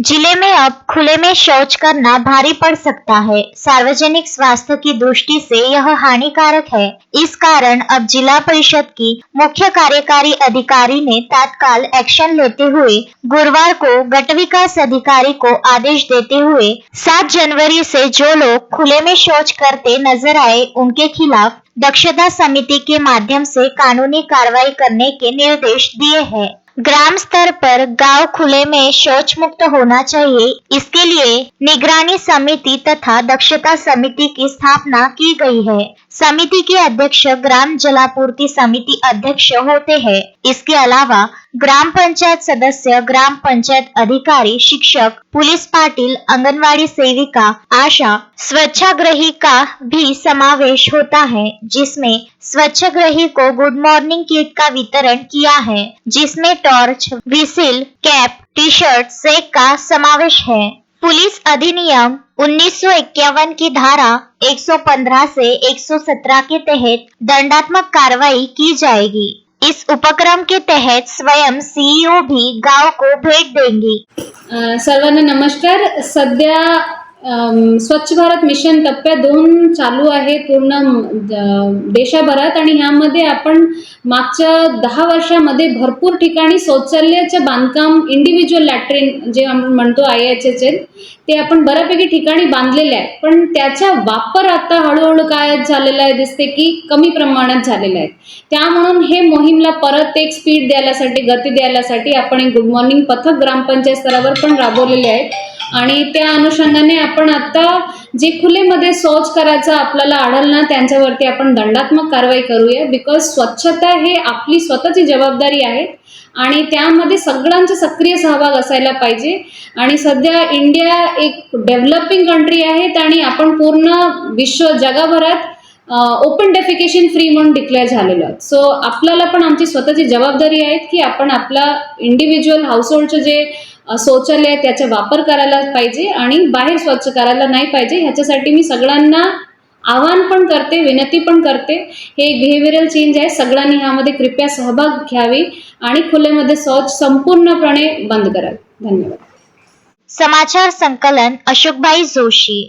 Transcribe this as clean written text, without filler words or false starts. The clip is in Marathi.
जिले में अब खुले में शौच करना भारी पड़ सकता है। सार्वजनिक स्वास्थ्य की दृष्टि से यह हानिकारक है। इस कारण अब जिला परिषद की मुख्य कार्यकारी अधिकारी ने तत्काल एक्शन लेते हुए गुरुवार को गट विकास अधिकारी को आदेश देते हुए 7 जनवरी से जो लोग खुले में शौच करते नजर आए उनके खिलाफ दक्षता समिति के माध्यम से कानूनी कार्रवाई करने के निर्देश दिए हैं। ग्राम स्तर पर गांव खुले में शौच मुक्त होना चाहिए। इसके लिए निगरानी समिति तथा दक्षता समिति की स्थापना की गई है। समिति के अध्यक्ष ग्राम जलापूर्ति समिति अध्यक्ष होते हैं। इसके अलावा ग्राम पंचायत सदस्य, ग्राम पंचायत अधिकारी, शिक्षक, पुलिस पाटिल, आंगनवाड़ी सेविका, आशा, स्वच्छाग्रही का भी समावेश होता है, जिसमें स्वच्छाग्रही को गुड मॉर्निंग किट का वितरण किया है, जिसमें torch, whistle, cap, T shirt, sack का समावेश है। पुलिस अधिनियम 1951 की धारा 115 से 117 के तहत दंडात्मक कार्रवाई की जाएगी। इस उपक्रम के तहत स्वयं सीईओ भी गांव को भेट देंगी। सर्वांना नमस्कार। सध्या स्वच्छ भारत मिशन टप्प्या 2 चालू आहे पूर्ण देशभरात आणि ह्यामध्ये आपण मागच्या 10 वर्षामध्ये भरपूर ठिकाणी शौचालयाचं बांधकाम, इंडिव्हिज्युअल लॅट्रिन जे आपण म्हणतो IHSL ते आपण बऱ्यापैकी ठिकाणी बांधलेले आहे, पण त्याचा वापर आता हळूहळू काय झालेला आहे दिसते की कमी प्रमाणात झालेला आहे। त्यामुळे हे मोहीमला परत एक स्पीड द्यायलासाठी, गती द्यायलासाठी आपण एक गुड मॉर्निंग पथक ग्रामपंचायत स्तरावर पण राबवलेले आहे आणि त्या अनुषंगाने आपण आता जे खुलेमध्ये शौच करायचं आपल्याला आढळलं त्यांच्यावरती आपण दंडात्मक कारवाई करूया। बिकॉज स्वच्छता हे आपली स्वतःची जबाबदारी आहे आणि त्यामध्ये सगळ्यांचा सक्रिय सहभाग असायला पाहिजे। आणि सध्या इंडिया एक डेव्हलपिंग कंट्री आहे आणि आपण पूर्ण विश्व जगभरात ओपन डेफिकेशन फ्री म्हणून डिक्लेअर झालेलो आहे। सो आपल्याला पण आमची स्वतःची जबाबदारी आहे की आपण आपला इंडिव्हिज्युअल हाऊसहोल्डचे जे शौचालय त्याचा वापर करायला पाहिजे आणि बाहेर स्वच्छ करायला नाही पाहिजे। ह्याच्यासाठी मी सगळ्यांना आवाहन पण करते, विनंती पण करते। हे एक बिहेवियरल चेंज आहे, सगळ्यांनी ह्यामध्ये कृपया सहभाग घ्यावी आणि खुलेमध्ये शौच संपूर्णपणे बंद करावे। धन्यवाद। समाचार संकलन अशोकभाई जोशी।